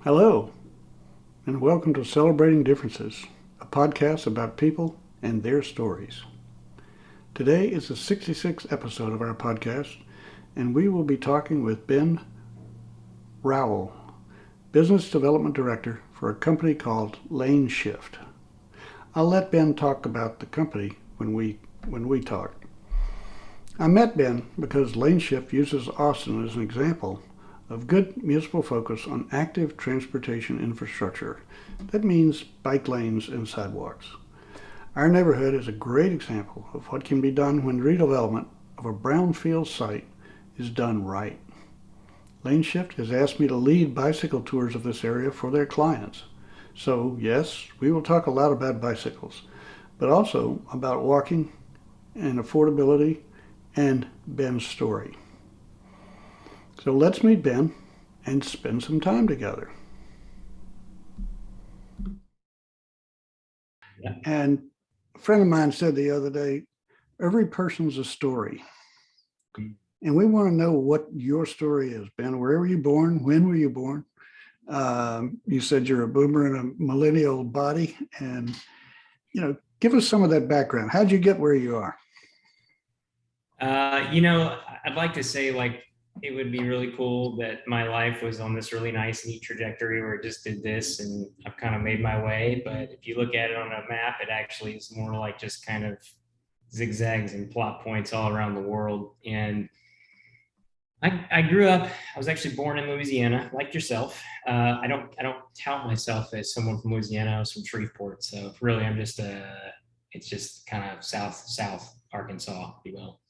Hello, and welcome to Celebrating Differences, a podcast about people and their stories. Today is the 66th episode of our podcast, and we will be talking with Ben Rowell, Business Development Director for a company called Lane Shift. I'll let Ben talk about the company when we talk. I met Ben because Lane Shift uses Austin as an example of good municipal focus on active transportation infrastructure. That means bike lanes and sidewalks. Our neighborhood is a great example of what can be done when redevelopment of a brownfield site is done right. Lane Shift has asked me to lead bicycle tours of this area for their clients. So, yes, we will talk a lot about bicycles, but also about walking and affordability and Ben's story. So let's meet Ben and spend some time together. Yeah. And a friend of mine said the other day, every person's a story. And we want to know what your story is, Ben. Where were you born? When were you born? You said you're a boomer in a millennial body. And, give us some of that background. How'd you get where you are? I'd like to say it would be really cool that my life was on this really nice, neat trajectory where it just did this and I've kind of made my way. But if you look at it on a map, it actually is more like just kind of zigzags and plot points all around the world. And I grew up, I was actually born in Louisiana, like yourself. I don't tout myself as someone from Louisiana. I was from Shreveport. So really it's just kind of South Arkansas, if you will.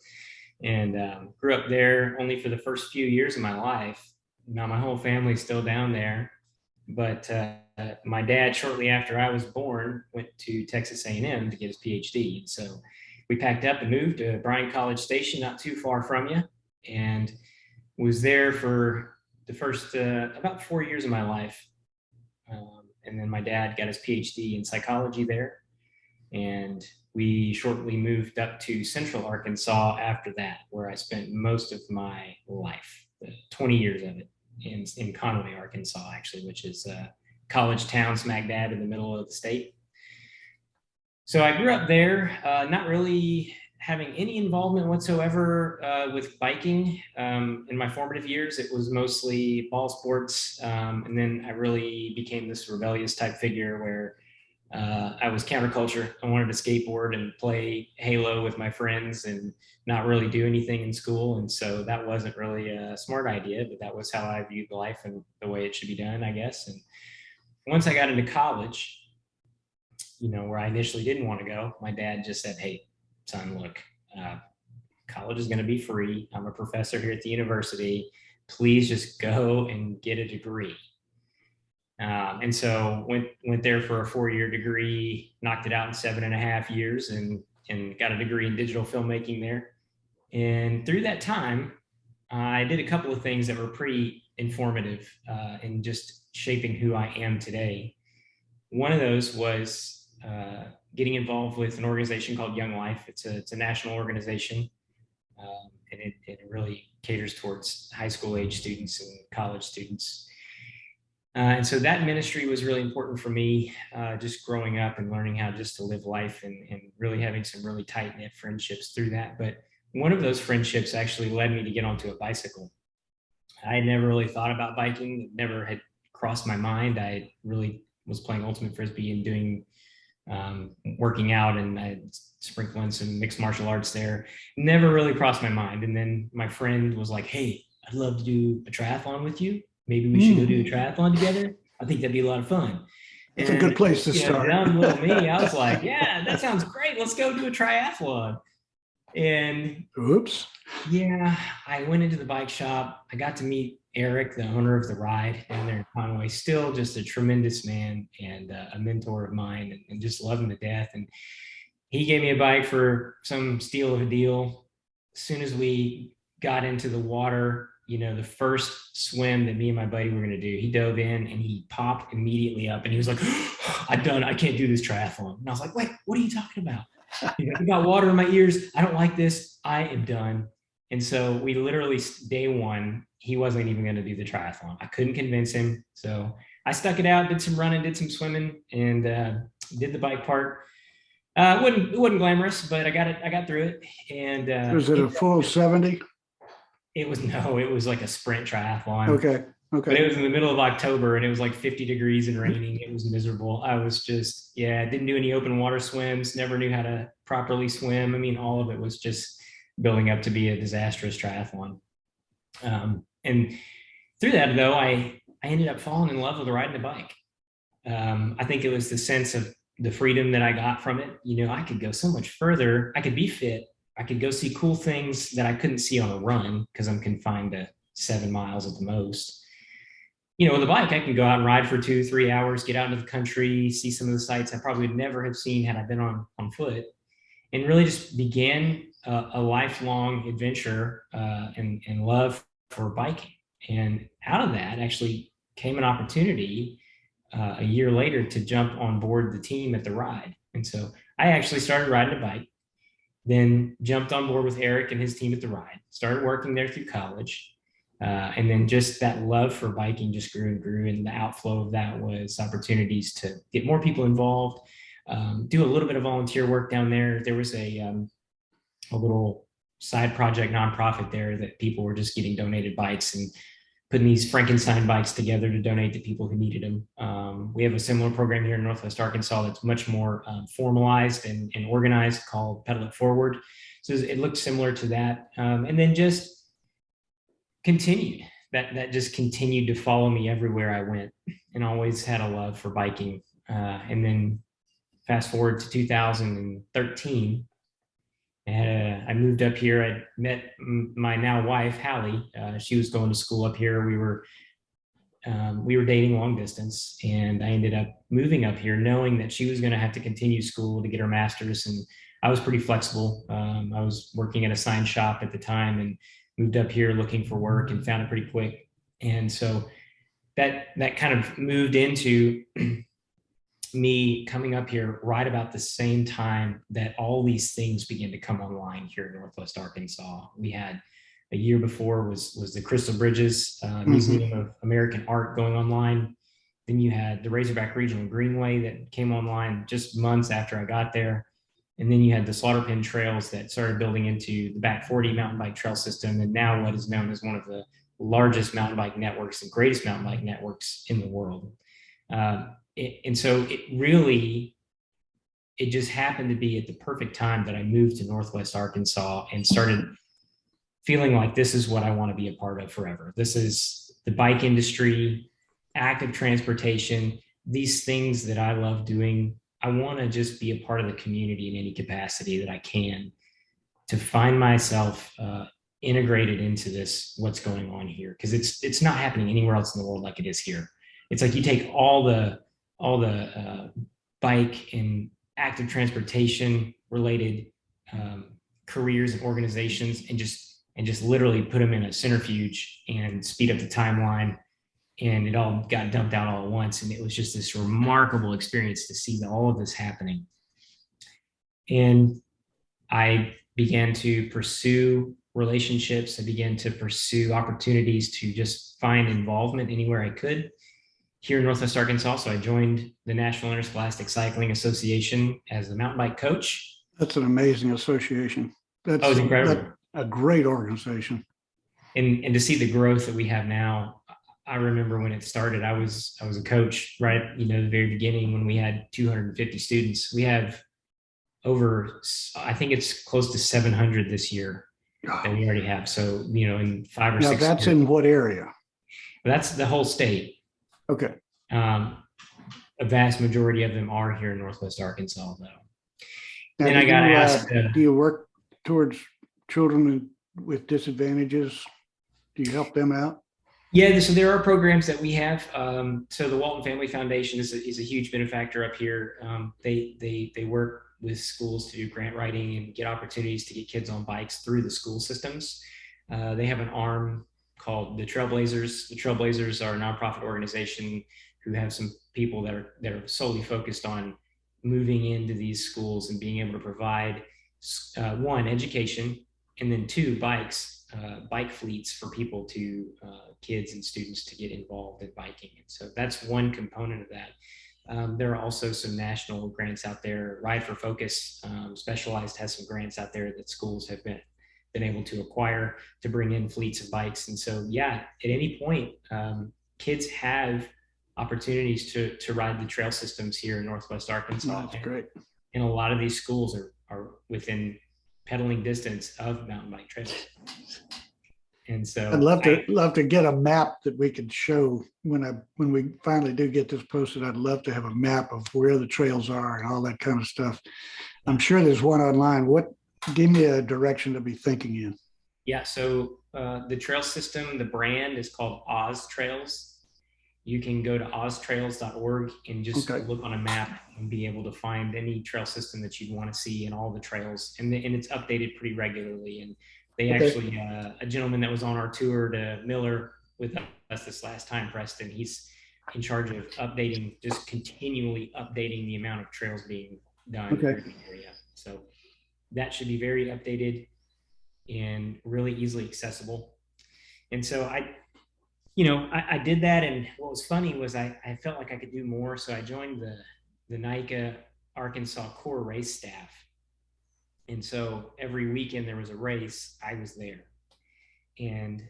And grew up there only for the first few years of my life. Now my whole family's still down there, but my dad, shortly after I was born, went to Texas A&M to get his PhD. And so we packed up and moved to Bryan College Station, not too far from you, and was there for the first about 4 years of my life. And then my dad got his PhD in psychology there, and we shortly moved up to Central Arkansas after that, where I spent most of my life, 20 years of it, in Conway, Arkansas, actually, which is a college town smack dab in the middle of the state. So I grew up there, not really having any involvement whatsoever with biking. In my formative years, it was mostly ball sports. And then I really became this rebellious type figure where I was counterculture. I wanted to skateboard and play Halo with my friends and not really do anything in school. And so that wasn't really a smart idea, but that was how I viewed life and the way it should be done, I guess. And once I got into college, where I initially didn't want to go, my dad just said, "Hey, son, look, college is going to be free. I'm a professor here at the university. Please just go and get a degree." And so went there for a 4-year degree, knocked it out in 7.5 years, and got a degree in digital filmmaking there. And through that time, I did a couple of things that were pretty informative in just shaping who I am today. One of those was getting involved with an organization called Young Life. It's a national organization, and it really caters towards high school age students and college students. And so that ministry was really important for me, just growing up and learning how just to live life and really having some really tight knit friendships through that. But one of those friendships actually led me to get onto a bicycle. I had never really thought about biking, it never had crossed my mind. I really was playing ultimate frisbee and doing working out, and I sprinkling some mixed martial arts there. Never really crossed my mind. And then my friend was like, "Hey, I'd love to do a triathlon with you. Maybe we should go do a triathlon together. I think that'd be a lot of fun." It's a good And place to start. dumb little me, I was like, "Yeah, that sounds great. Let's go do a triathlon." And Oops. yeah, I went into the bike shop. I got to meet Eric, the owner of the ride down there in Conway. Still just a tremendous man and a mentor of mine, and just love him to death. And he gave me a bike for some steal of a deal. As soon as we got into the water, the first swim that me and my buddy were going to do, he dove in and he popped immediately up and he was like, I can't do this triathlon. And I was like, "Wait, what are you talking about?" I got water in my ears. I don't like this. I am done. And so we literally, day one, he wasn't even going to do the triathlon. I couldn't convince him. So I stuck it out, did some running, did some swimming, and did the bike part. It wasn't glamorous, but I got through it, and Was it a full 70? it was no, it was like a sprint triathlon. Okay. But it Okay. was in the middle of October and it was like 50 degrees and raining. It was miserable. I was just, yeah, didn't do any open water swims, never knew how to properly swim. I mean, all of it was just building up to be a disastrous triathlon. And through that, though, I ended up falling in love with riding a bike. I think it was the sense of the freedom that I got from it. You know, I could go so much further. I could be fit. I could go see cool things that I couldn't see on a run because I'm confined to 7 miles at the most. You know, with a bike, I can go out and ride for 2, 3 hours, get out into the country, see some of the sights I probably would never have seen had I been on foot, and really just began a lifelong adventure and love for biking. And out of that actually came an opportunity a year later to jump on board the team at the ride. And so I actually started riding a bike, then jumped on board with Eric and his team at the ride, started working there through college. And then just that love for biking just grew and grew. And the outflow of that was opportunities to get more people involved, do a little bit of volunteer work down there. There was a little side project nonprofit there that people were just getting donated bikes and putting these Frankenstein bikes together to donate to people who needed them. We have a similar program here in Northwest Arkansas that's much more formalized and organized called Pedal It Forward. So it looked similar to that. And then just continued that just continued to follow me everywhere I went, and always had a love for biking. And then fast forward to 2013, I moved up here. I met my now wife, Hallie. She was going to school up here. We were dating long distance, and I ended up moving up here knowing that she was going to have to continue school to get her master's. And I was pretty flexible. I was working at a sign shop at the time and moved up here looking for work and found it pretty quick. And so that kind of moved into me coming up here right about the same time that all these things began to come online here in Northwest Arkansas. We had a year before was the Crystal Bridges Museum of American Art going online. Then you had the Razorback Regional Greenway that came online just months after I got there. And then you had the Slaughter Pen Trails that started building into the Back 40 mountain bike trail system, and now what is known as one of the largest mountain bike networks and greatest mountain bike networks in the world. And so it just happened to be at the perfect time that I moved to Northwest Arkansas and started feeling like this is what I want to be a part of forever. This is the bike industry, active transportation, these things that I love doing. I want to just be a part of the community in any capacity that I can, to find myself integrated into this, what's going on here. Because it's not happening anywhere else in the world like it is here. It's like you take all the bike and active transportation related careers and organizations and just literally put them in a centrifuge and speed up the timeline, and it all got dumped out all at once. And it was just this remarkable experience to see all of this happening. And I began to pursue relationships. I began to pursue opportunities to just find involvement anywhere I could here in Northwest Arkansas. So I joined the National Interscholastic Cycling Association as a mountain bike coach. That's an amazing association. That's incredible. A great organization. And to see the growth that we have now, I remember when it started, I was a coach, right? You know, the very beginning when we had 250 students. We have over, I think it's close to 700 this year that we already have. So, you know, in 5 or 6 Now, that's years. in what area? That's the whole state. Okay. A vast majority of them are here in Northwest Arkansas, though. Now, then I got asked. Do you work towards children with disadvantages? Do you help them out? Yeah, so there are programs that we have. So the Walton Family Foundation is a huge benefactor up here. They work with schools to do grant writing and get opportunities to get kids on bikes through the school systems. They have an arm called the Trailblazers. The Trailblazers are a nonprofit organization who have some people that are solely focused on moving into these schools and being able to provide one, education, and then two, bikes bike fleets for people to kids and students to get involved in biking. And so that's one component of that. There are also some national grants out there. Ride for Focus Specialized has some grants out there that schools have been able to acquire to bring in fleets of bikes. And so, yeah, at any point, kids have opportunities to ride the trail systems here in Northwest Arkansas. That's great. And a lot of these schools are within pedaling distance of mountain bike trails. And so I'd love to get a map that we could show when we finally do get this posted. I'd love to have a map of where the trails are and all that kind of stuff. I'm sure there's one online. Give me a direction to be thinking in. Yeah, so the trail system, the brand is called Oz Trails. You can go to oztrails.org and just look on a map and be able to find any trail system that you'd want to see and all the trails. And it's updated pretty regularly. And they actually, a gentleman that was on our tour to Miller with us this last time, Preston, he's in charge of updating, just continually updating the amount of trails being done in the area. So that should be very updated and really easily accessible. And so I did that, and what was funny was I felt like I could do more, so I joined the NICA Arkansas core race staff. And so every weekend there was a race, I was there. And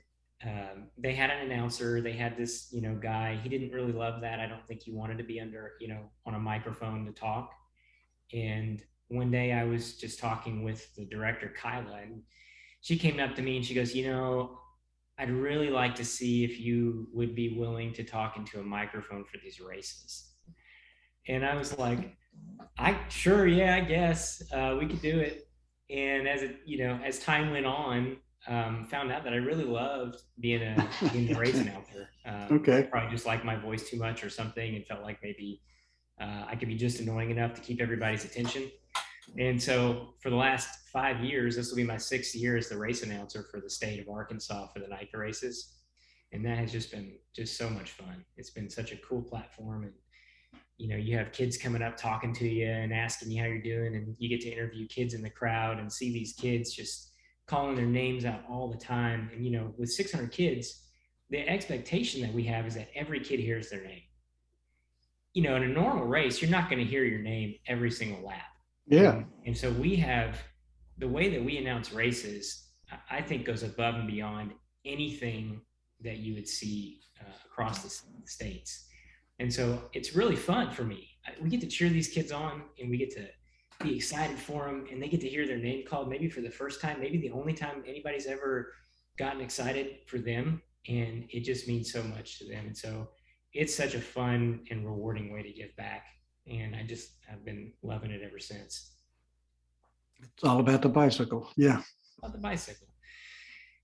they had an announcer. They had this, guy. He didn't really love that. I don't think he wanted to be under, on a microphone to talk. And one day I was just talking with the director, Kyla, and she came up to me and she goes, I'd really like to see if you would be willing to talk into a microphone for these races. And I was like, sure, yeah, I guess we could do it. And as time went on, found out that I really loved being a race announcer. Probably just liked my voice too much or something, and felt like maybe I could be just annoying enough to keep everybody's attention. And so for the last 5 years, this will be my 6th year as the race announcer for the state of Arkansas for the NICA races. And that has just been so much fun. It's been such a cool platform. And, you have kids coming up talking to you and asking you how you're doing. And you get to interview kids in the crowd and see these kids just calling their names out all the time. And, with 600 kids, the expectation that we have is that every kid hears their name. In a normal race, you're not going to hear your name every single lap. Yeah. And so we have the way that we announce races, I think, goes above and beyond anything that you would see across the states. And so it's really fun for me. We get to cheer these kids on, and we get to be excited for them, and they get to hear their name called maybe for the first time, maybe the only time anybody's ever gotten excited for them. And it just means so much to them. And so it's such a fun and rewarding way to give back. And I've been loving it ever since. It's all about the bicycle. Yeah. About the bicycle.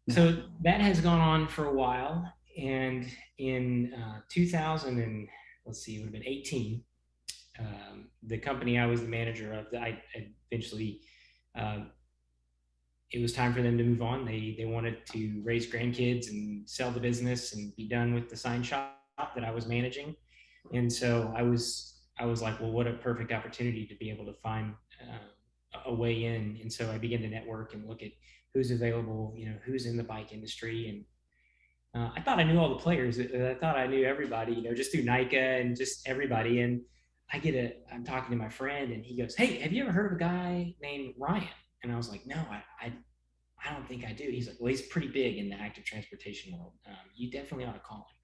Yeah. So that has gone on for a while. And in 2000 and it would have been 18, the company I was the manager of, I eventually, it was time for them to move on. They wanted to raise grandkids and sell the business and be done with the sign shop that I was managing. And so I was like, well, what a perfect opportunity to be able to find a way in. And so I began to network and look at who's available, who's in the bike industry. And I thought I knew all the players. I thought I knew everybody, just through NICA and just everybody. And I'm talking to my friend, and he goes, hey, have you ever heard of a guy named Ryan? And I was like, no, I don't think I do. He's like, well, he's pretty big in the active transportation world. You definitely ought to call him.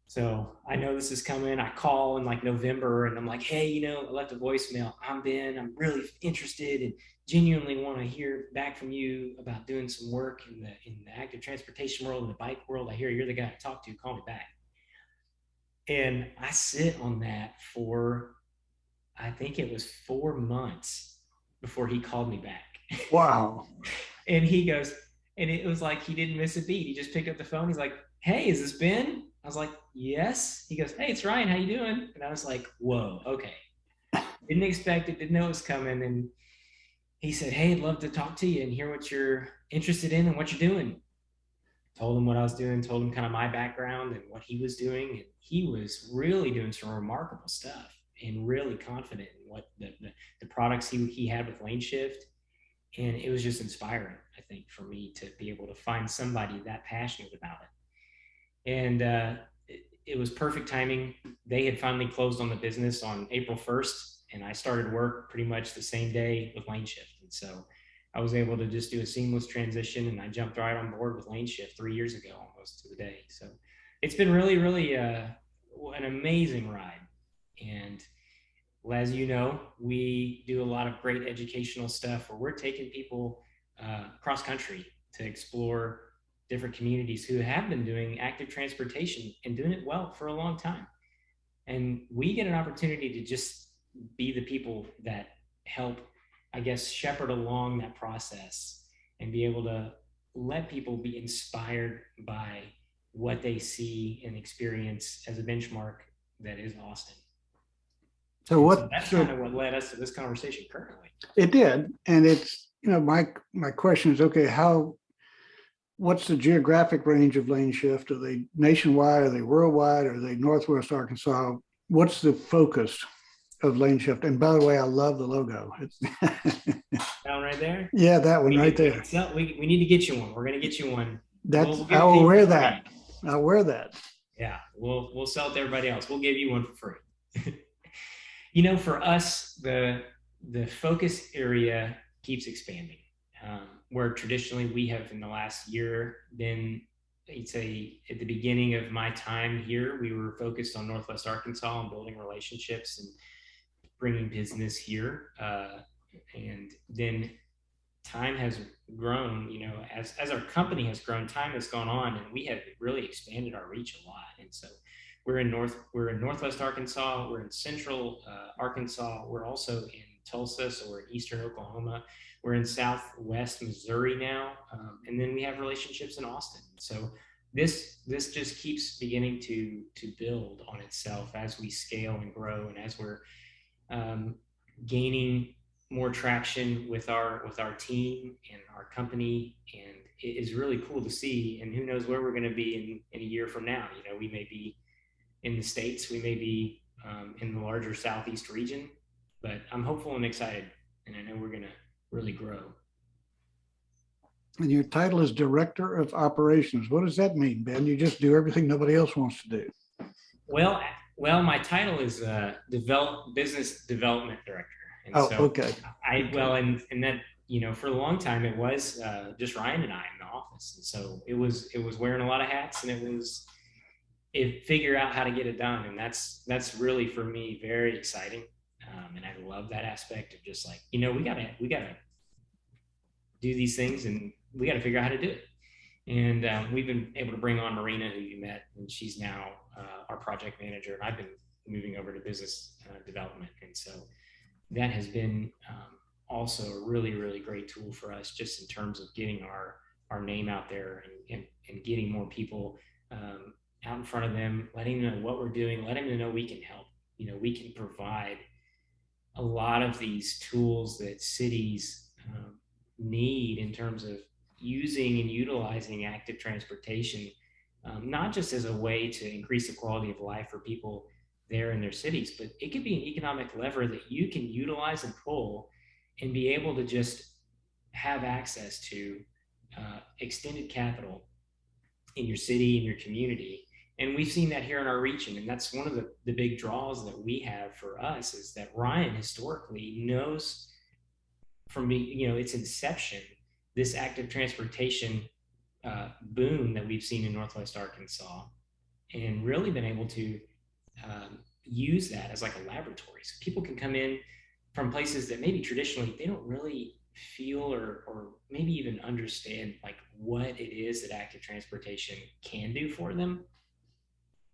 So I know this is coming. I call in like November, and I'm like, hey, I left a voicemail. I'm Ben. I'm really interested and genuinely want to hear back from you about doing some work in the active transportation world, in the bike world. I hear you're the guy to talk to. Call me back. And I sit on that for, I think it was 4 months before he called me back. Wow. And he goes, and it was like he didn't miss a beat. He just picked up the phone. He's like, hey, is this Ben? I was like, yes. He goes, hey, it's Ryan. How you doing? And I was like, whoa, okay. Didn't expect it. Didn't know it was coming. And he said, hey, I'd love to talk to you and hear what you're interested in and what you're doing. Told him what I was doing, told him kind of my background and what he was doing. And he was really doing some remarkable stuff and really confident in what the products he had with Lane Shift. And it was just inspiring. I think, for me to be able to find somebody that passionate about it. And it was perfect timing. They had finally closed on the business on April 1st, and I started work pretty much the same day with Lane Shift. And so I was able to just do a seamless transition, and I jumped right on board with Lane Shift 3 years ago, almost to the day. So it's been really, really an amazing ride. And as you know, we do a lot of great educational stuff where we're taking people cross country to explore different communities who have been doing active transportation and doing it well for a long time. And we get an opportunity to just be the people that help, I guess, shepherd along that process and be able to let people be inspired by what they see and experience as a benchmark that is Austin. So And so what? that's kind of what led us to this conversation currently. It did, and it's my question is, okay, how what's the geographic range of lane shift? Are they nationwide? Are they worldwide? Are they Northwest Arkansas? What's the focus of lane shift? And by the way, I love the logo. It's That one right there. yeah, that one right there. We need to get you one. We're gonna get you one. That's We'll give I it to will you wear for free. that. I'll wear that. Yeah, we'll sell it to everybody else. We'll give you one for free. For us, the focus area keeps expanding. Where traditionally we have in the last year been, I'd say at the beginning of my time here, we were focused on Northwest Arkansas and building relationships and bringing business here. And then time has grown, as our company has grown, time has gone on, and we have really expanded our reach a lot. And so we're in Northwest Arkansas, we're in Central Arkansas, we're also in Tulsa, so we're in Eastern Oklahoma, we're in Southwest Missouri now, and then we have relationships in Austin. So this just keeps beginning to build on itself as we scale and grow, and as we're gaining more traction with our team and our company. And it is really cool to see. And who knows where we're going to be in a year from now. We may be in the States, we may be in the larger Southeast region, but I'm hopeful and excited, and I know we're going to really grow. And your title is Director of Operations. What does that mean, Ben? You just do everything nobody else wants to do. Well, my title is Business Development Director. And okay. And that, for a long time it was just Ryan and I in the office. And so it was wearing a lot of hats, and it figure out how to get it done. And that's really, for me, very exciting. And I love that aspect of just like, we gotta do these things, and we gotta figure out how to do it. And we've been able to bring on Marina, who you met, and she's now our project manager, and I've been moving over to business development. And so that has been also a really, really great tool for us, just in terms of getting our name out there, and getting more people out in front of them, letting them know what we're doing, letting them know we can help. We can provide a lot of these tools that cities need in terms of using and utilizing active transportation, not just as a way to increase the quality of life for people there in their cities, but it could be an economic lever that you can utilize and pull, and be able to just have access to extended capital in your city, in your community. And we've seen that here in our region. And that's one of the big draws that we have for us, is that Ryan historically knows from its inception, this active transportation boom that we've seen in Northwest Arkansas, and really been able to use that as like a laboratory. So people can come in from places that maybe traditionally they don't really feel or maybe even understand like what it is that active transportation can do for them.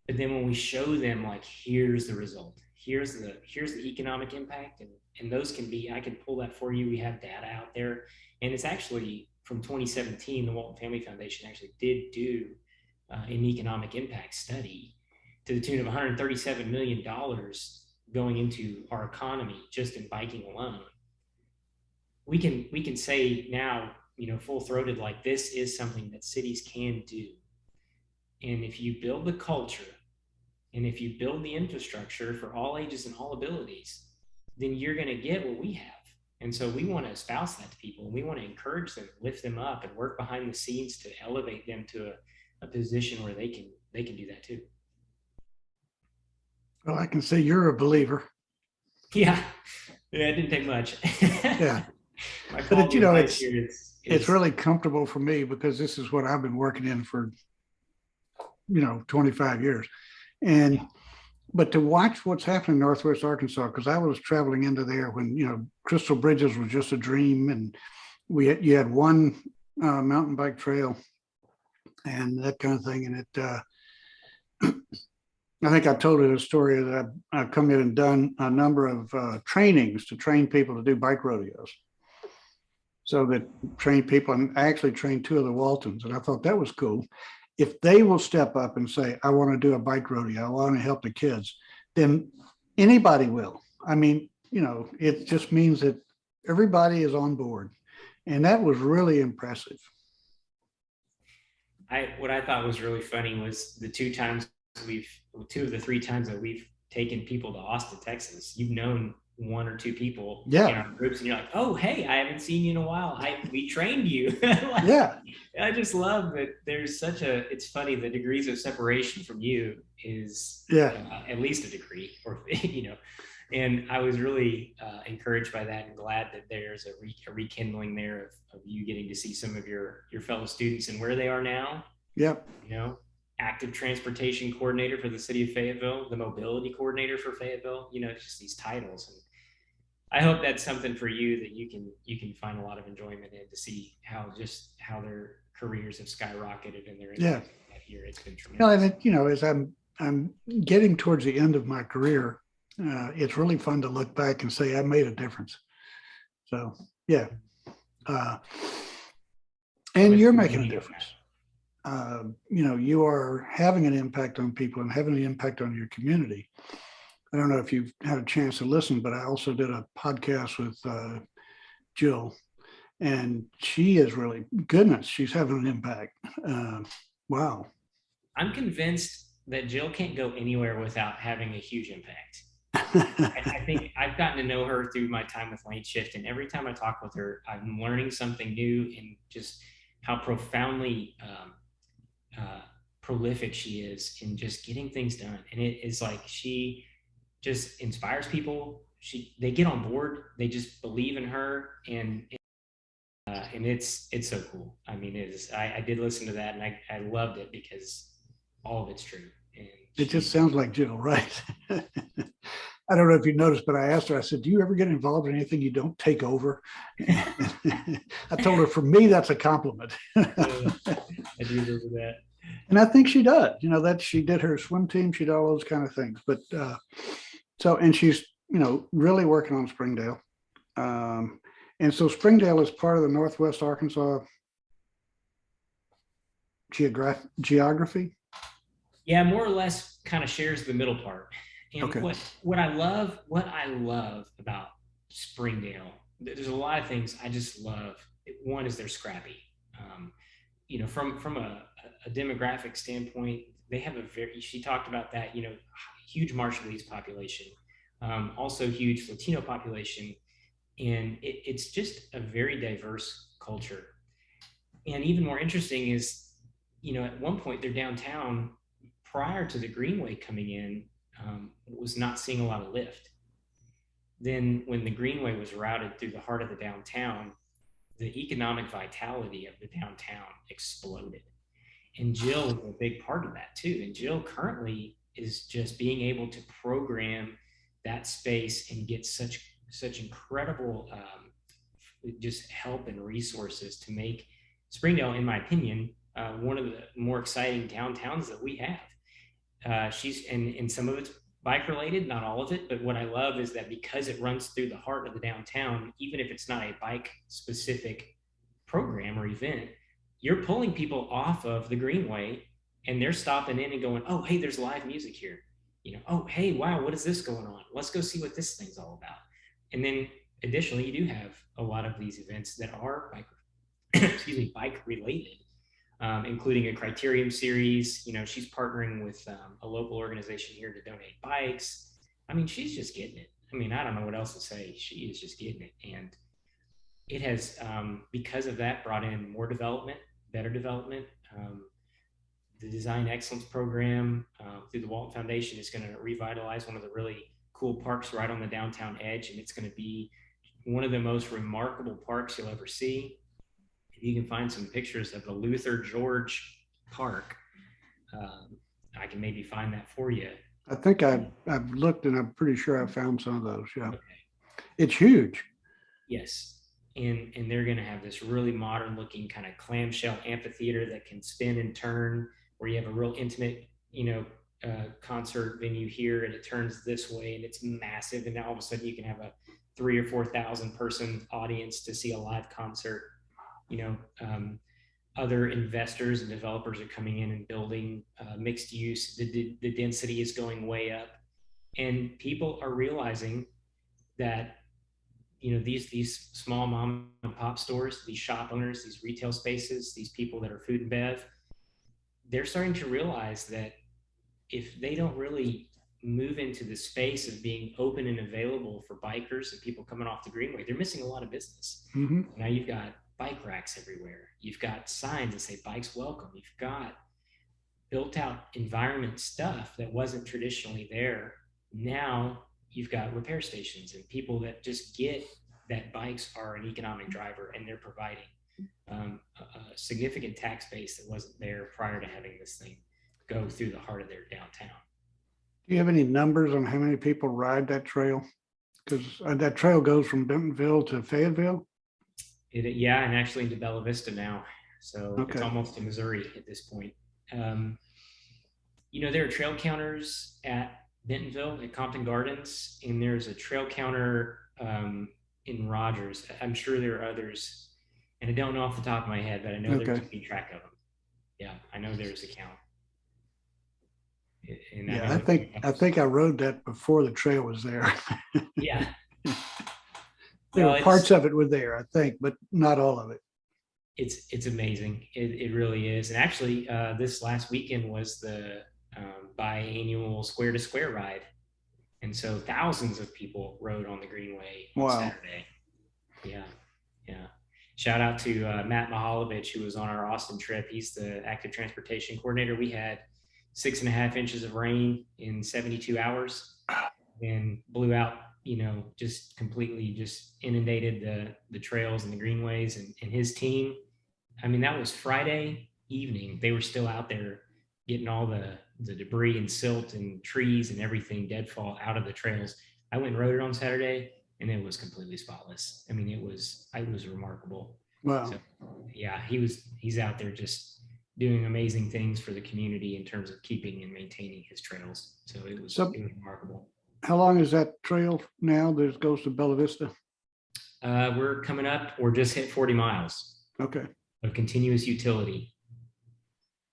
But then when we show them, like, here's the result, here's the economic impact, and those can be, I can pull that for you. We have data out there, and it's actually from 2017, the Walton Family Foundation actually did do an economic impact study to the tune of $137 million going into our economy just in biking alone. We can say now, full throated, like, this is something that cities can do. And if you build the culture, and if you build the infrastructure for all ages and all abilities, then you're going to get what we have. And so we want to espouse that to people, and we want to encourage them, lift them up, and work behind the scenes to elevate them to a position where they can do that too. Well, I can say you're a believer. Yeah, yeah, it didn't take much. Yeah. My But call to advice here it's is really comfortable for me because this is what I've been working in for, 25 years. yeah, And but to watch what's happening in Northwest Arkansas, because I was traveling into there when, Crystal Bridges was just a dream, and you had one mountain bike trail and that kind of thing. And I think I told you a story that I've come in and done a number of trainings to train people to do bike rodeos. So that train people, and I actually trained two of the Waltons, and I thought that was cool. If they will step up and say, I want to do a bike rodeo, I want to help the kids, then anybody will. I mean, it just means that everybody is on board. And that was really impressive. what I thought was really funny was we've two of the three times that we've taken people to Austin, Texas. You've known one or two people in Yeah. our groups, and you're like, "Oh, hey, I haven't seen you in a while. We trained you." Like, Yeah. I just love that there's such a. It's funny, the degrees of separation from you is Yeah. at least a degree, or And I was really encouraged by that, and glad that there's a rekindling there of you getting to see some of your fellow students and where they are now. Yep. You know, active transportation coordinator for the city of Fayetteville, the mobility coordinator for Fayetteville. Just these titles, and I hope that's something for you that you can find a lot of enjoyment in, to see how their careers have skyrocketed and their Yeah. impact that year. It's been And tremendous. as I'm getting towards the end of my career, it's really fun to look back and say I made a difference. So yeah, uh, I'm and at the you're making a beginning of difference. You are having an impact on people and having an impact on your community. I don't know if you've had a chance to listen, but I also did a podcast with Jill, and she is really goodness. She's having an impact. Wow. I'm convinced that Jill can't go anywhere without having a huge impact. I think I've gotten to know her through my time with Late Shift, and every time I talk with her, I'm learning something new, and just how profoundly prolific she is in just getting things done. And it is like she just inspires people. They get on board. They just believe in her, and it's so cool. I mean, it is. I did listen to that, and I loved it because all of it's true. And It just she's sounds like Jill, right? I don't know if you noticed, but I asked her, I said, do you ever get involved in anything you don't take over? I told her, for me, that's a compliment. I do remember that. And I think she does, that she did her swim team, she did all those kind of things. But and she's, really working on Springdale. And so Springdale is part of the Northwest Arkansas geography. Yeah, more or less kind of shares the middle part. And Okay. what I love about Springdale, there's a lot of things I just love. One is they're scrappy. Um, from a demographic standpoint, they have a very. She talked about that. Huge Marshallese population, also huge Latino population, and it's just a very diverse culture. And even more interesting is, at one point their downtown, prior to the Greenway coming in, was not seeing a lot of lift. Then, when the Greenway was routed through the heart of the downtown, the economic vitality of the downtown exploded. And Jill was a big part of that too. And Jill currently is just being able to program that space and get such incredible just help and resources to make Springdale, in my opinion, one of the more exciting downtowns that we have. She's and some of it's bike related, not all of it. But what I love is that because it runs through the heart of the downtown, even if it's not a bike specific program or event, you're pulling people off of the Greenway, and they're stopping in and going, "Oh, hey, there's live music here." "Oh, hey, wow, what is this going on? Let's go see what this thing's all about." And then additionally, you do have a lot of these events that are bike, excuse me, bike related, including a criterium series. She's partnering with a local organization here to donate bikes. I mean, she's just getting it. I mean, I don't know what else to say. She is just getting it. And it has, because of that, brought in more development, better development. The Design Excellence Program through the Walton Foundation is going to revitalize one of the really cool parks right on the downtown edge, and it's going to be one of the most remarkable parks you'll ever see. If you can find some pictures of the Luther George Park, I can maybe find that for you. I think I've looked and I'm pretty sure I found some of those. Yeah. Okay. It's huge. Yes. And they're going to have this really modern looking kind of clamshell amphitheater that can spin and turn, where you have a real intimate, concert venue here, and it turns this way and it's massive. And now all of a sudden you can have a 3,000 or 4,000 person audience to see a live concert. Other investors and developers are coming in and building mixed use. The density is going way up, and people are realizing that these small mom and pop stores, these shop owners, these retail spaces, these people that are food and bev, they're starting to realize that if they don't really move into the space of being open and available for bikers and people coming off the greenway, they're missing a lot of business. Mm-hmm. Now you've got bike racks everywhere. You've got signs that say bikes welcome. You've got built out environment stuff that wasn't traditionally there. Now you've got repair stations and people that just get that bikes are an economic driver, and they're providing a significant tax base that wasn't there prior to having this thing go through the heart of their downtown. Do you have any numbers on how many people ride that trail? Because that trail goes from Bentonville to Fayetteville. Yeah, and actually into Bella Vista now. So Okay. It's almost to Missouri at this point. There are trail counters at Bentonville at Compton Gardens, and there's a trail counter in Rogers. I'm sure there are others, and I don't know off the top of my head, but I know they're keeping track of them. Yeah, I know there's a count. And yeah, I think I rode that before the trail was there. Yeah. There were parts of it were there, I think, but not all of it. It's amazing. It really is. And actually, this last weekend was the biannual Square to Square ride. And so thousands of people rode on the Greenway on Saturday. Yeah. Shout out to Matt Mihalovich, who was on our Austin trip. He's the active transportation coordinator. We had 6.5 inches of rain in 72 hours and blew out, just completely just inundated the trails and the greenways, and his team. I mean, that was Friday evening. They were still out there getting all the debris and silt and trees and everything, deadfall out of the trails. I went and rode it on Saturday, and it was completely spotless. I mean, it was remarkable. Wow. So, yeah, he's out there just doing amazing things for the community in terms of keeping and maintaining his trails. So it was remarkable. How long is that trail now that goes to Bella Vista? We're coming up, or just hit 40 miles. Okay. Of continuous utility.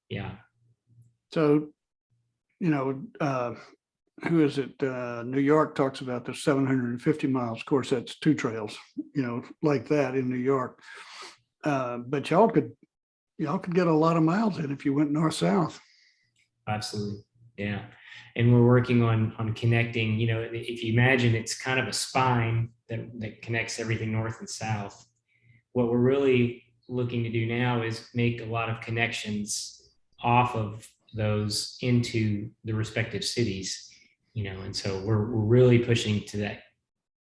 Yeah. So, who is it? New York talks about the 750 miles. Of course, that's two trails, like that in New York. But y'all could get a lot of miles in if you went north-south. Absolutely. Yeah. And we're working on connecting, if you imagine it's kind of a spine that connects everything north and south. What we're really looking to do now is make a lot of connections off of those into the respective cities, and so we're really pushing to that,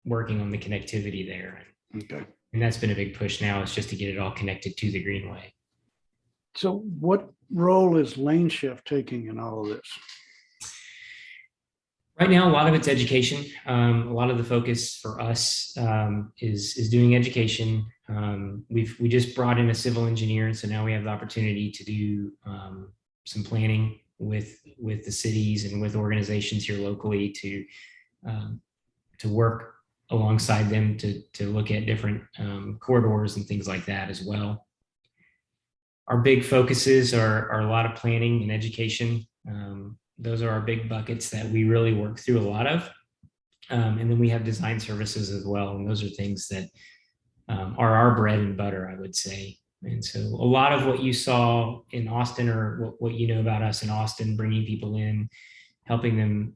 working on the connectivity there. Okay. And that's been a big push now, is just to get it all connected to the Greenway. So what role is lane shift taking in all of this? Right now, a lot of it's education. A lot of the focus for us is doing education. We just brought in a civil engineer, and so now we have the opportunity to do some planning with the cities and with organizations here locally to work alongside them to look at different corridors and things like that as well. Our big focuses are a lot of planning and education. Those are our big buckets that we really work through a lot of. And then we have design services as well. And those are things that are our bread and butter, I would say. And so a lot of what you saw in Austin, or what you know about us in Austin, bringing people in, helping them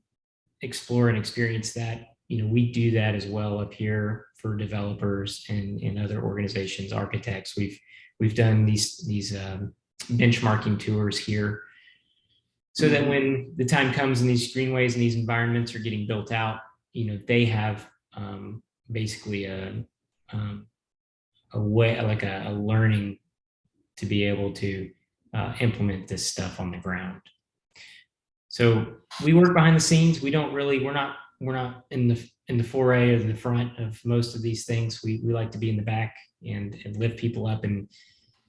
explore and experience that, we do that as well up here for developers and other organizations, architects. We've done these benchmarking tours here, so that when the time comes and these greenways and these environments are getting built out, they have basically a way, like a learning to be able to implement this stuff on the ground. So we work behind the scenes. We're not in the foray or the front of most of these things. We like to be in the back and lift people up and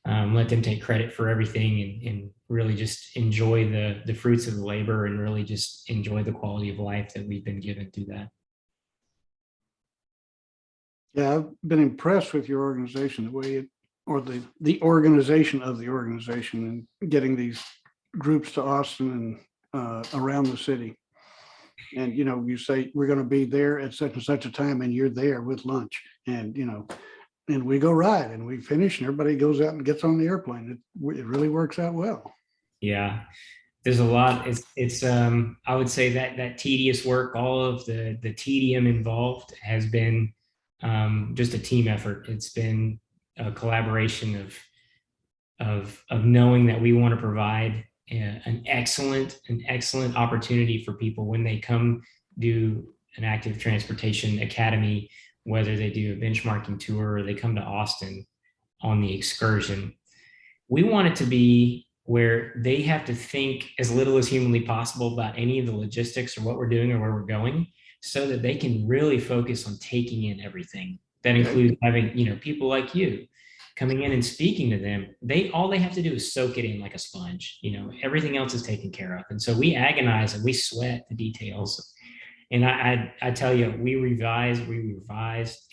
let them take credit for everything and really just enjoy the fruits of the labor and really just enjoy the quality of life that we've been given through that. Yeah, I've been impressed with your organization, the way it, or the organization of the organization, and getting these groups to Austin and around the city. And you say we're going to be there at such and such a time, and you're there with lunch, and and we go ride, and we finish, and everybody goes out and gets on the airplane. It really works out well. Yeah, there's a lot. It's I would say that tedious work, all of the tedium involved has been just a team effort. It's been a collaboration of knowing that we want to provide an excellent opportunity for people when they come do an active transportation academy, whether they do a benchmarking tour or they come to Austin on the excursion. We want it to be where they have to think as little as humanly possible about any of the logistics or what we're doing or where we're going, so that they can really focus on taking in everything. That includes having, people like you coming in and speaking to them. All they have to do is soak it in like a sponge. Everything else is taken care of. And so we agonize and we sweat the details. And I tell you, we revised,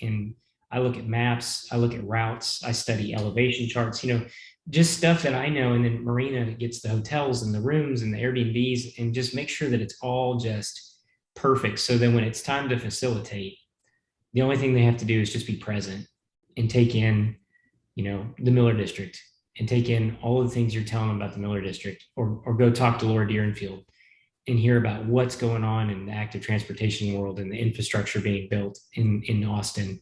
and I look at maps, I look at routes, I study elevation charts, just stuff that I know. And then Marina gets the hotels and the rooms and the Airbnbs, and just make sure that it's all just perfect. So then when it's time to facilitate, the only thing they have to do is just be present and take in, the Miller District, and take in all of the things you're telling them about the Miller District, or go talk to Laura Deerenfield and hear about what's going on in the active transportation world and the infrastructure being built in Austin.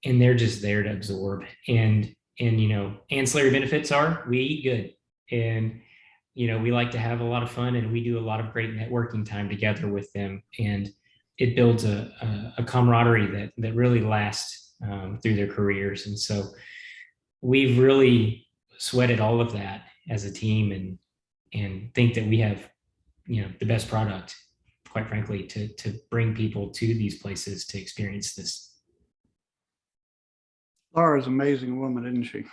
And they're just there to absorb. And ancillary benefits are we eat good, and we like to have a lot of fun, and we do a lot of great networking time together with them, and it builds a camaraderie that really lasts through their careers. And so we've really sweated all of that as a team, and think that we have the best product, quite frankly, to bring people to these places to experience this. Laura's an amazing woman, isn't she?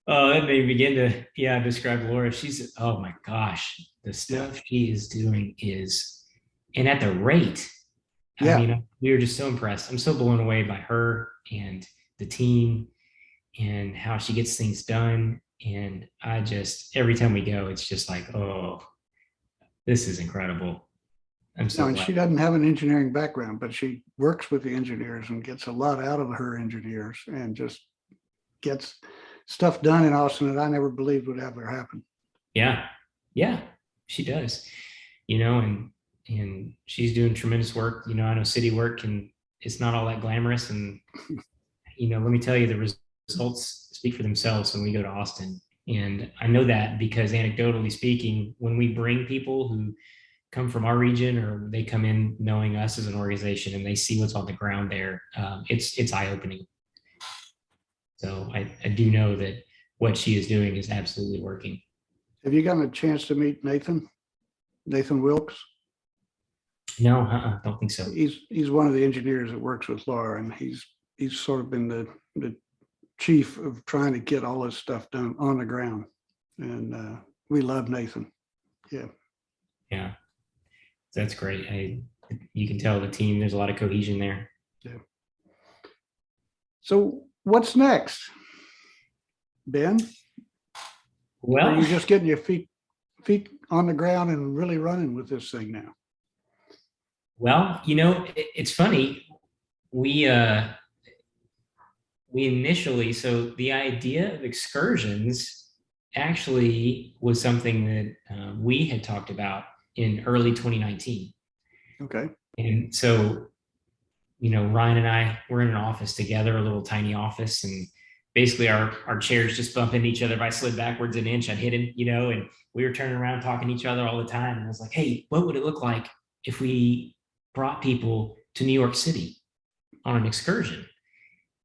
Oh, that made me begin to describe Laura. Oh my gosh, the stuff she is doing and at the rate. I mean, we were just so impressed. I'm so blown away by her and the team and how she gets things done. And every time we go, it's just like, oh, this is incredible. I'm so glad. She doesn't have an engineering background, but she works with the engineers and gets a lot out of her engineers, and just gets stuff done in Austin that I never believed would ever happen. Yeah, she does. And she's doing tremendous work. I know city work it's not all that glamorous, and let me tell you, the results speak for themselves when we go to Austin. And I know that because, anecdotally speaking, when we bring people who come from our region, or they come in knowing us as an organization, and they see what's on the ground there, it's eye-opening. So I do know that what she is doing is absolutely working. Have you gotten a chance to meet Nathan Wilkes? No, don't think so. He's one of the engineers that works with Laura, and he's sort of been the chief of trying to get all this stuff done on the ground. And we love Nathan. Yeah, that's great. You can tell the team, there's a lot of cohesion there. Yeah. So what's next, Ben? Well, are you just getting your feet on the ground and really running with this thing now? Well, it's funny. We initially, so the idea of excursions actually was something that we had talked about in early 2019. Okay. And so, Ryan and I were in an office together, a little tiny office, and basically our chairs just bump into each other. If I slid backwards an inch, I'd hit him, and we were turning around talking to each other all the time. And I was like, hey, what would it look like if we brought people to New York City on an excursion?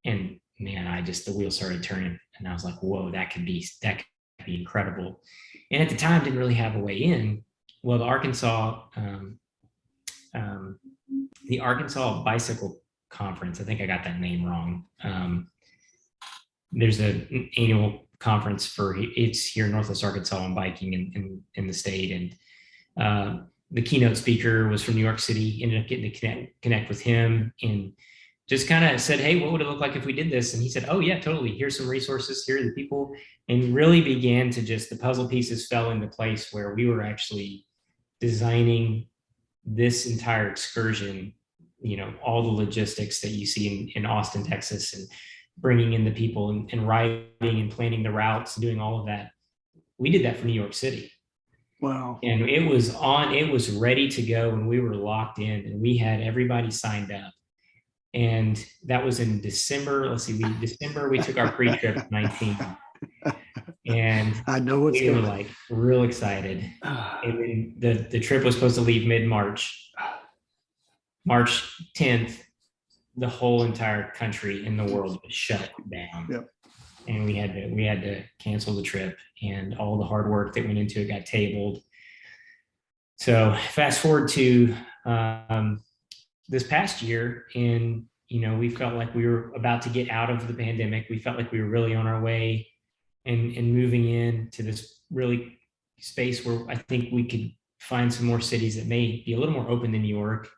And man, the wheel started turning, and I was like, whoa, that could be incredible. And at the time, didn't really have a way in. Well, um, the Arkansas Bicycle Conference. I think I got that name wrong. There's an annual conference it's here in Northwest Arkansas on biking in the state, and the keynote speaker was from New York City. Ended up getting to connect with him, and just kind of said, hey, what would it look like if we did this? And he said, oh yeah, totally. Here's some resources. Here are the people. And really began to the puzzle pieces fell into place where we were actually designing this entire excursion, all the logistics that you see in Austin, Texas, and bringing in the people and writing and planning the routes and doing all of that. We did that for New York City. Wow. And it was ready to go, and we were locked in, and we had everybody signed up. And that was in December. Let's see, December we took our pre-trip 19, and I know what's we were like real excited. And then the trip was supposed to leave mid-March. March 10th, the whole entire country in the world was shut down. Yep. And we had to cancel the trip, and all the hard work that went into it got tabled. So fast forward to this past year, and we felt like we were about to get out of the pandemic. We felt like we were really on our way and moving into this really space where I think we could find some more cities that may be a little more open than New York,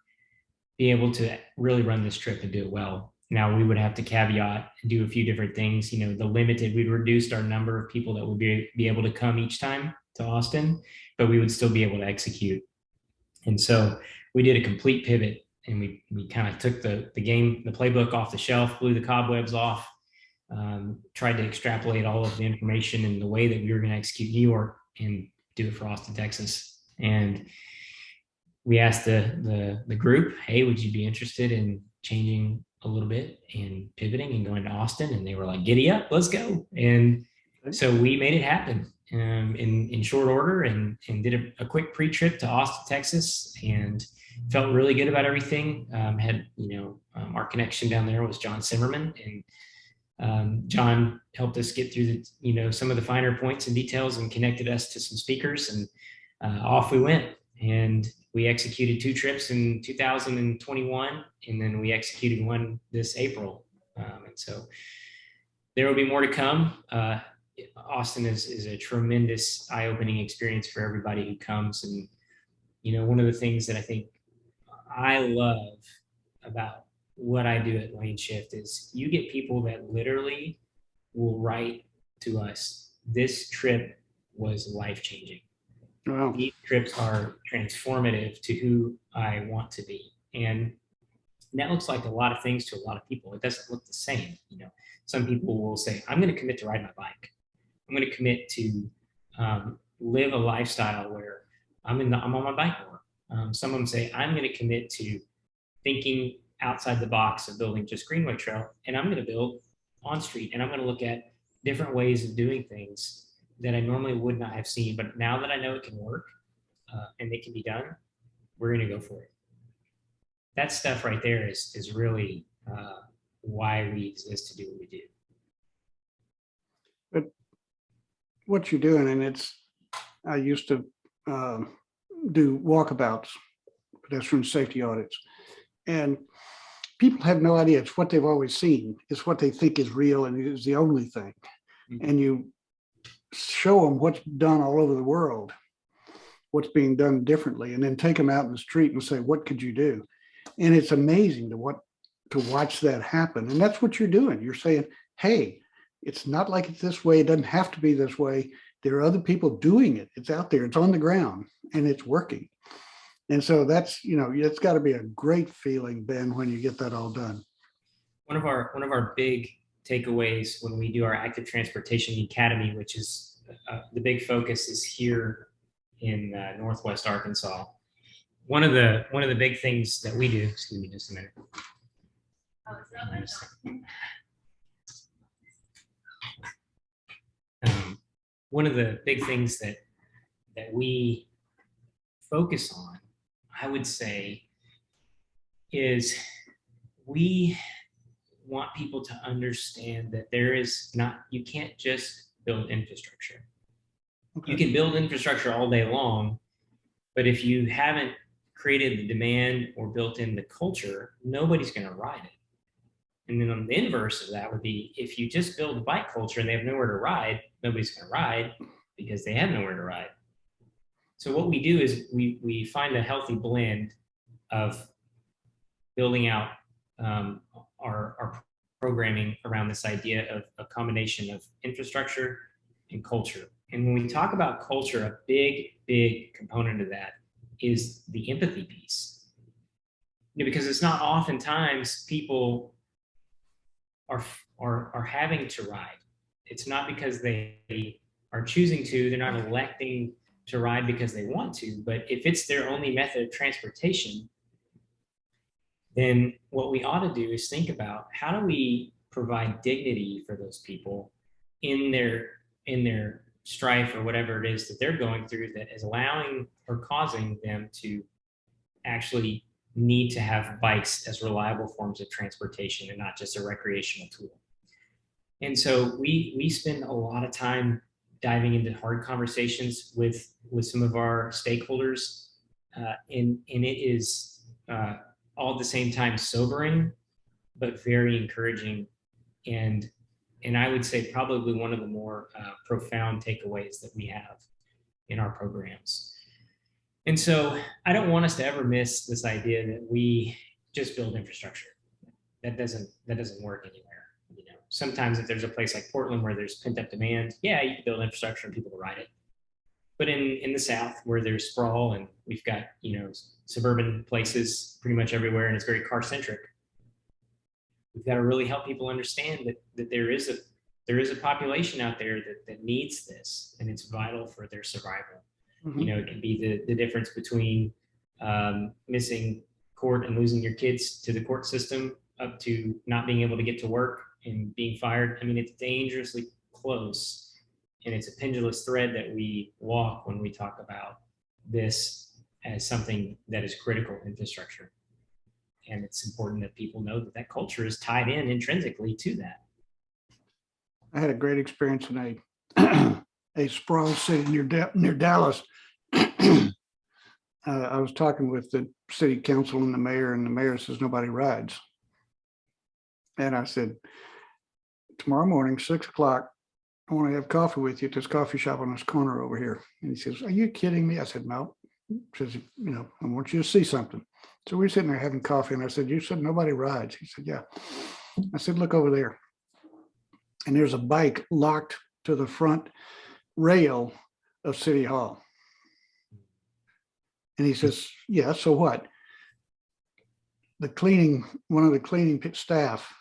be able to really run this trip and do it well. Now we would have to caveat and do a few different things. We'd reduced our number of people that would be able to come each time to Austin, but we would still be able to execute. And so we did a complete pivot, and we kind of took the playbook off the shelf, blew the cobwebs off, tried to extrapolate all of the information and the way that we were going to execute New York and do it for Austin, Texas. And we asked the group, hey, would you be interested in changing a little bit and pivoting and going to Austin? And they were like, giddy up, let's go. And so we made it happen in short order, and did a quick pre-trip to Austin, Texas, and felt really good about everything. Our connection down there was John Zimmerman, and John helped us get through some of the finer points and details, and connected us to some speakers, and off we went. And we executed 2 trips in 2021, and then we executed one this April. And so there will be more to come. Austin is a tremendous eye-opening experience for everybody who comes. And, one of the things that I think I love about what I do at Lane Shift is you get people that literally will write to us, this trip was life-changing. Wow. These trips are transformative to who I want to be. And that looks like a lot of things to a lot of people. It doesn't look the same. Some people will say, I'm going to commit to ride my bike. I'm going to commit to live a lifestyle where I'm on my bike more. Some of them say, I'm going to commit to thinking outside the box of building just Greenway Trail, and I'm going to build on street, and I'm going to look at different ways of doing things that I normally would not have seen. But now that I know it can work and it can be done, we're going to go for it. That stuff right there is really why we exist to do what we do. But what you're doing, and I used to do walkabouts, pedestrian safety audits, and people have no idea. It's what they've always seen. It's what they think is real and is the only thing. Mm-hmm. And you show them what's done all over the world, what's being done differently, and then take them out in the street and say, what could you do? And it's amazing to watch that happen. And that's what you're doing. You're saying, hey, it's not like it's this way. It doesn't have to be this way. There are other people doing it. It's out there. It's on the ground, and it's working. And so that's, it's got to be a great feeling, Ben, when you get that all done. One of our big takeaways when we do our active transportation academy, which is the big focus is here in Northwest Arkansas, one of the big things that we do, excuse me just a minute. One of the big things that we focus on, I would say, is we want people to understand that you can't just build infrastructure. Okay. You can build infrastructure all day long, but if you haven't created the demand or built in the culture, nobody's going to ride it. And then on the inverse of that would be, if you just build a bike culture and they have nowhere to ride, nobody's going to ride because they have nowhere to ride. So what we do is we find a healthy blend of building out our programming around this idea of a combination of infrastructure and culture. And when we talk about culture, a big component of that is the empathy piece. Because it's not oftentimes people are having to ride. It's not because they are choosing to, they're not electing to ride because they want to, but if it's their only method of transportation, then what we ought to do is think about how do we provide dignity for those people in their strife or whatever it is that they're going through that is allowing or causing them to actually need to have bikes as reliable forms of transportation and not just a recreational tool. And so we spend a lot of time diving into hard conversations with some of our stakeholders, and it is all at the same time sobering, but very encouraging, and I would say probably one of the more profound takeaways that we have in our programs. And so I don't want us to ever miss this idea that we just build infrastructure. That doesn't work anywhere. You know, sometimes if there's a place like Portland where there's pent up demand, yeah, you can build infrastructure and people will ride it. But in the South where there's sprawl and we've got, suburban places pretty much everywhere and it's very car centric, we've got to really help people understand that there is a population out there that needs this, and it's vital for their survival. Mm-hmm. It can be the difference between missing court and losing your kids to the court system up to not being able to get to work and being fired. I mean, it's dangerously close, and it's a pendulous thread that we walk when we talk about this as something that is critical infrastructure. And it's important that people know that culture is tied in intrinsically to that. I had a great experience in a sprawl city near Dallas. I was talking with the city council and the mayor says nobody rides. And I said, tomorrow morning, 6:00, I want to have coffee with you at this coffee shop on this corner over here. And he says, are you kidding me? I said, no. He says, I want you to see something. So we're sitting there having coffee, and I said, you said nobody rides. He said, yeah. I said, look over there. And there's a bike locked to the front rail of City Hall. And he says, yeah, so what? One of the cleaning staff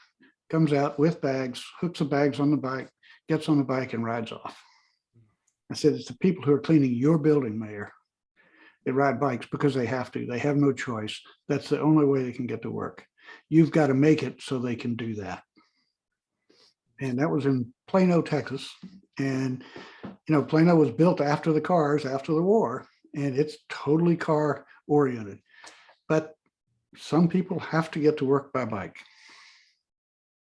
comes out with bags, hooks the bags on the bike, gets on the bike and rides off. I said, it's the people who are cleaning your building, Mayor. They ride bikes because they have to. They have no choice. That's the only way they can get to work. You've got to make it so they can do that. And that was in Plano, Texas. And, Plano was built after the war, and it's totally car oriented. But some people have to get to work by bike.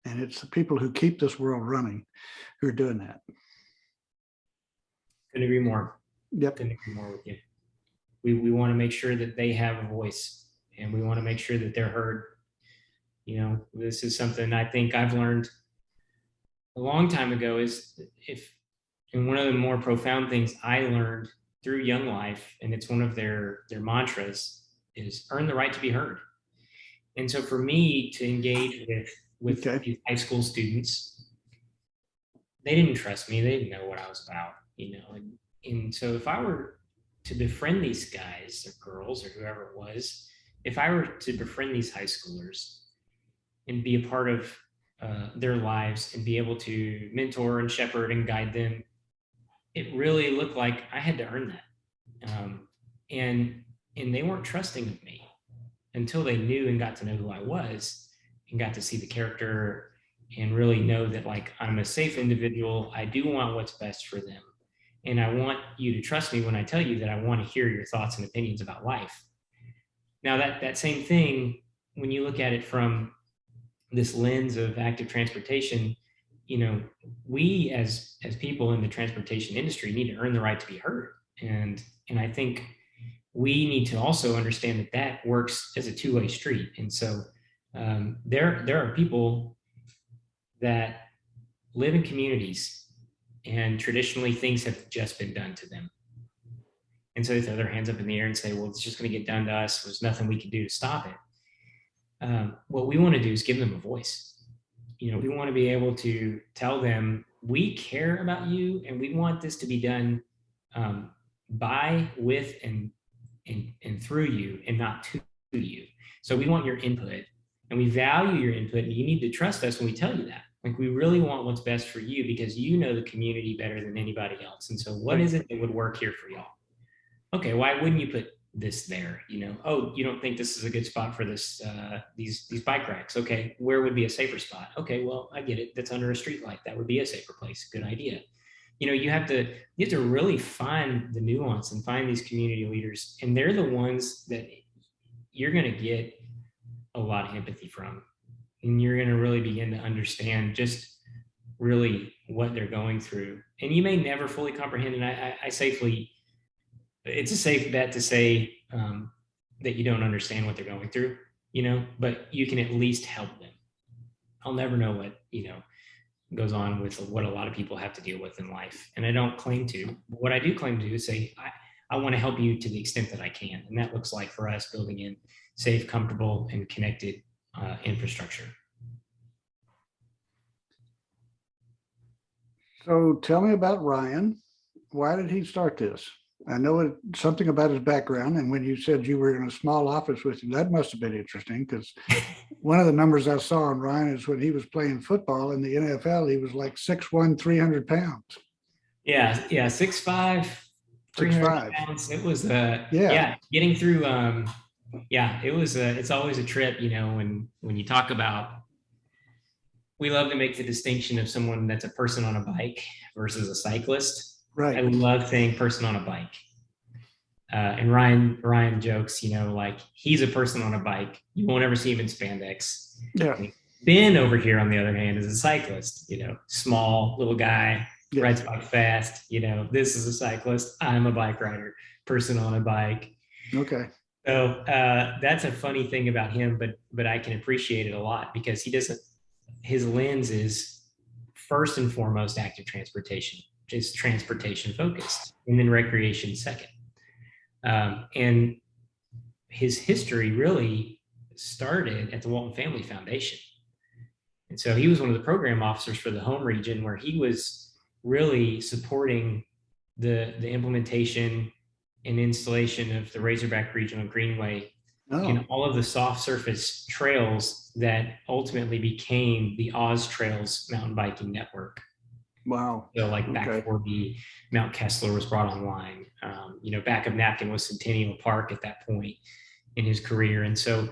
And it's the people who keep this world running who are doing that. Couldn't agree more. Yep. Couldn't agree more with you. We want to make sure that they have a voice, and we want to make sure that they're heard. This is something I think I've learned a long time ago and one of the more profound things I learned through Young Life, and it's one of their mantras, is earn the right to be heard. And so for me to engage with these high school students, they didn't trust me. They didn't know what I was about, and so if I were to befriend these guys or girls or whoever it was, if I were to befriend these high schoolers and be a part of their lives and be able to mentor and shepherd and guide them, it really looked like I had to earn that. And and they weren't trusting of me until they knew and got to know who I was and got to see the character and really know that like I'm a safe individual. I do want what's best for them. And I want you to trust me when I tell you that I want to hear your thoughts and opinions about life. Now that same thing, when you look at it from this lens of active transportation, we as people in the transportation industry need to earn the right to be heard. And I think we need to also understand that that works as a two-way street. And so there are people that live in communities and traditionally things have just been done to them. And so they throw their hands up in the air and say, well, it's just going to get done to us. There's nothing we can do to stop it. What we want to do is give them a voice. We want to be able to tell them we care about you and we want this to be done by, with, and through you and not to you. So we want your input and we value your input, and you need to trust us when we tell you that. Like, we really want what's best for you because you know the community better than anybody else. And so what is it that would work here for y'all? Okay, why wouldn't you put this there? Oh, you don't think this is a good spot for this these bike racks? Okay, where would be a safer spot? Okay, well, I get it. That's under a street light. That would be a safer place. Good idea. You have to really find the nuance and find these community leaders, and they're the ones that you're going to get a lot of empathy from, and you're going to really begin to understand just really what they're going through. And you may never fully comprehend, and it's a safe bet to say that you don't understand what they're going through, but you can at least help them. I'll never know what, goes on with what a lot of people have to deal with in life. And I don't claim to. What I do claim to do is say, I want to help you to the extent that I can. And that looks like for us building in safe, comfortable, and connected infrastructure. So tell me about Ryan. Why did he start this? I know something about his background, and when you said you were in a small office with him, that must have been interesting, because one of the numbers I saw on Ryan is when he was playing football in the NFL, he was like 6'1", 300 pounds. Yeah, 6'5", 300 pounds. It was getting through. It was. It's always a trip, when you talk about. We love to make the distinction of someone that's a person on a bike versus a cyclist. Right. I love saying person on a bike. And Ryan jokes, like he's a person on a bike. You won't ever see him in spandex. Yeah. Ben over here, on the other hand, is a cyclist, small little guy, rides bike fast. This is a cyclist. I'm a bike rider, person on a bike. Okay. So that's a funny thing about him, but I can appreciate it a lot because his lens is first and foremost active transportation. Is transportation focused, and then recreation second. And his history really started at the Walton Family Foundation. And so he was one of the program officers for the home region, where he was really supporting the implementation and installation of the Razorback Regional Greenway and all of the soft surface trails that ultimately became the Oz Trails mountain biking network. Wow. So like back 4B, Mount Kessler was brought online. Back of Napkin was Centennial Park at that point in his career. And so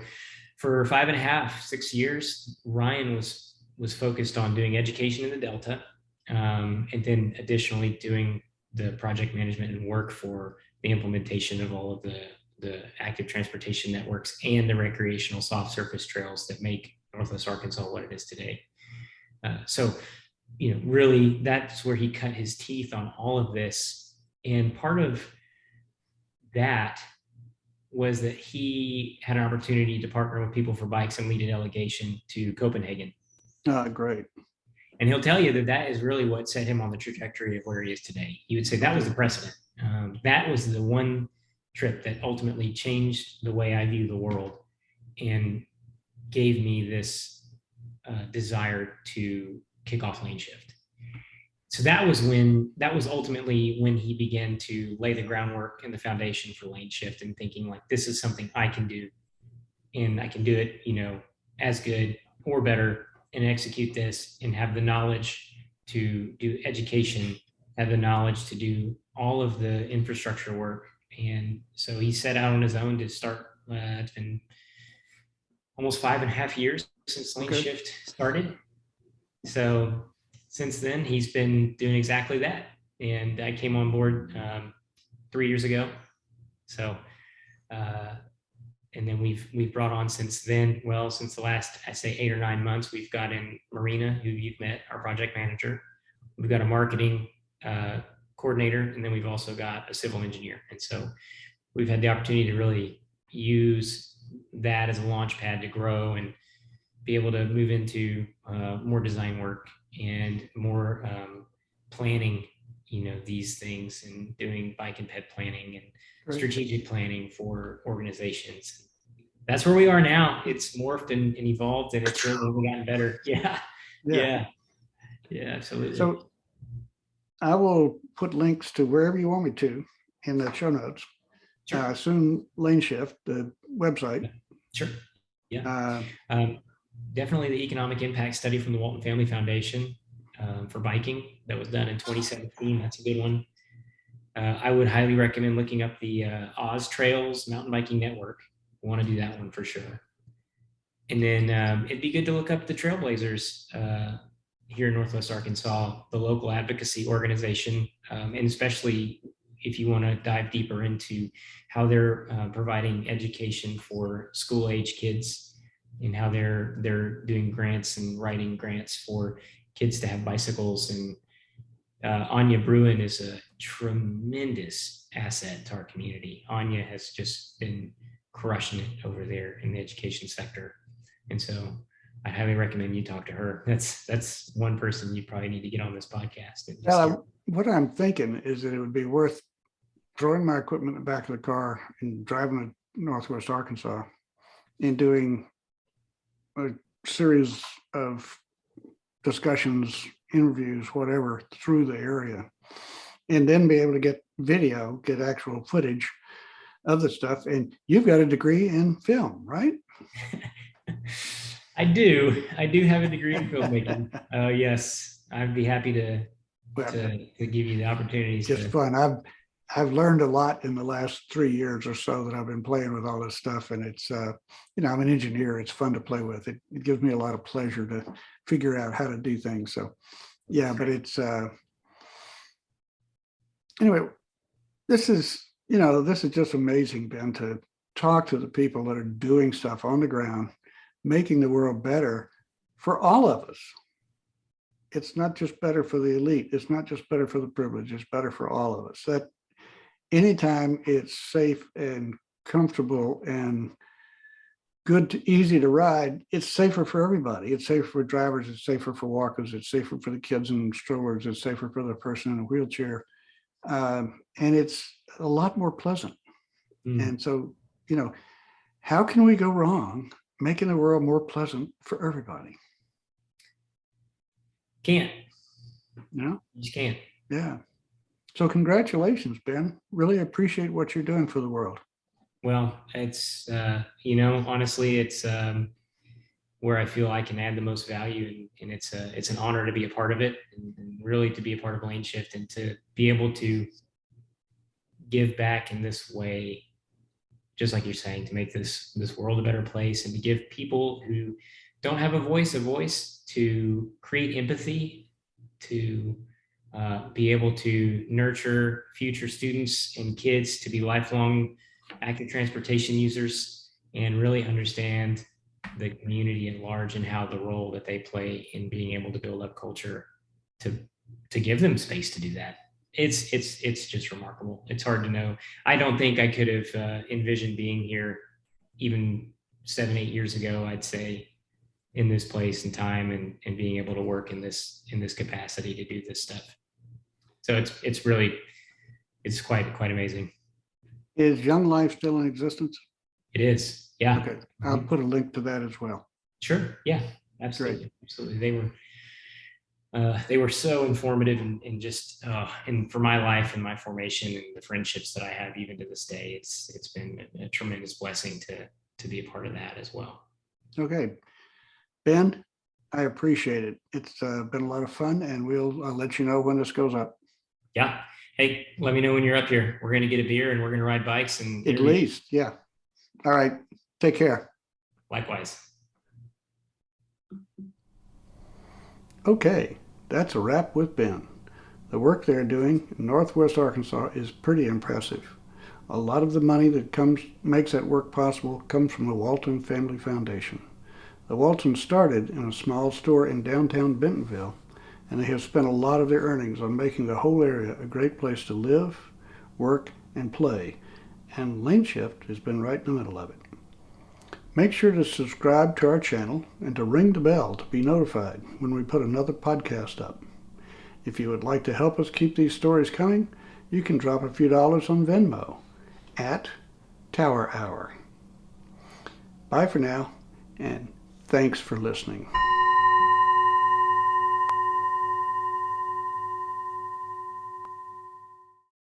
for 5.5, 6 years, Ryan was focused on doing education in the Delta, and then additionally doing the project management and work for the implementation of all of the active transportation networks and the recreational soft surface trails that make Northwest Arkansas what it is today. Really, that's where he cut his teeth on all of this. And part of that was that he had an opportunity to partner with People for Bikes and lead a delegation to Copenhagen. Great. And he'll tell you that is really what set him on the trajectory of where he is today. He would say that was the precedent. That was the one trip that ultimately changed the way I view the world and gave me this desire to kick off Lane Shift. So that was ultimately when he began to lay the groundwork and the foundation for Lane Shift, and thinking like, this is something I can do, and I can do it, as good or better, and execute this and have the knowledge to do education, have the knowledge to do all of the infrastructure work, And so he set out on his own to start. It's been almost 5.5 years since Lane Okay. Shift started. So since then, he's been doing exactly that. And I came on board 3 years ago. So, and then we've brought on since then. Well, since the last, I say 8 or 9 months, we've got in Marina, who you've met, our project manager. We've got a marketing coordinator, and then we've also got a civil engineer. And so we've had the opportunity to really use that as a launch pad to grow and be able to move into more design work and more planning, these things, and doing bike and ped planning and Great. strategic planning for organizations. That's where we are now. It's morphed and evolved, and it's really gotten better. Yeah. Yeah. Yeah, absolutely. So I will put links to wherever you want me to in the show notes. Sure. Soon Lane Shift, the website. Sure. Yeah. Definitely the economic impact study from the Walton Family Foundation for biking that was done in 2017. That's a good one. I would highly recommend looking up the Oz Trails Mountain Biking Network. I want to do that one for sure. And then it'd be good to look up the Trailblazers here in Northwest Arkansas, the local advocacy organization, and especially if you want to dive deeper into how they're providing education for school age kids and how they're doing grants and writing grants for kids to have bicycles. And Anya Bruin is a tremendous asset to our community. Anya has just been crushing it over there in the education sector. And so I highly recommend you talk to her. That's one person you probably need to get on this podcast. What I'm thinking is that it would be worth throwing my equipment in the back of the car and driving to Northwest Arkansas and doing a series of discussions, interviews, whatever, through the area, and then be able to get video, get actual footage of the stuff. And you've got a degree in film, right? I do have a degree in filmmaking. Yes, I'd be happy to give you the opportunities. Just fun. I've learned a lot in the last 3 years or so that I've been playing with all this stuff, and it's I'm an engineer. It's fun to play with. It gives me a lot of pleasure to figure out how to do things. So yeah, but it's anyway, this is just amazing, Ben, to talk to the people that are doing stuff on the ground, making the world better for all of us. It's not just better for the elite. It's not just better for the privileged. It's better for all of us. That anytime it's safe and comfortable and good, easy to ride, it's safer for everybody. It's safer for drivers. It's safer for walkers. It's safer for the kids in strollers. It's safer for the person in a wheelchair. And it's a lot more pleasant. And so, how can we go wrong making the world more pleasant for everybody? Can't. You just can't. Yeah. So congratulations, Ben. Really appreciate what you're doing for the world. Well, it's, honestly, it's where I feel I can add the most value, and it's an honor to be a part of it, and really to be a part of Lane Shift, and to be able to give back in this way, just like you're saying, to make this world a better place, and to give people who don't have a voice, to create empathy, to be able to nurture future students and kids to be lifelong active transportation users, and really understand the community at large and how the role that they play in being able to build up culture, to give them space to do that. It's just remarkable. It's hard to know. I don't think I could have envisioned being here even 7-8 years ago, I'd say, in this place and time, and being able to work in this capacity to do this stuff. So it's quite amazing. Is Young Life still in existence? It is. Yeah. Okay. I'll put a link to that as well. Sure. Yeah, absolutely. Great. Absolutely. They were so informative, and just and for my life and my formation and the friendships that I have even to this day, it's been a tremendous blessing to be a part of that as well. Okay. Ben, I appreciate it. It's been a lot of fun, and I'll let you know when this goes up. Yeah. Hey, let me know when you're up here. We're going to get a beer and we're going to ride bikes and At interview. least, yeah. All right. Take care. Likewise. Okay, that's a wrap with Ben. The work they're doing in Northwest Arkansas is pretty impressive. A lot of the money that makes that work possible comes from the Walton Family Foundation. The Waltons started in a small store in downtown Bentonville, and they have spent a lot of their earnings on making the whole area a great place to live, work, and play, and Lane Shift has been right in the middle of it. Make sure to subscribe to our channel and to ring the bell to be notified when we put another podcast up. If you would like to help us keep these stories coming, you can drop a few dollars on Venmo at Tower Hour. Bye for now, and thanks for listening.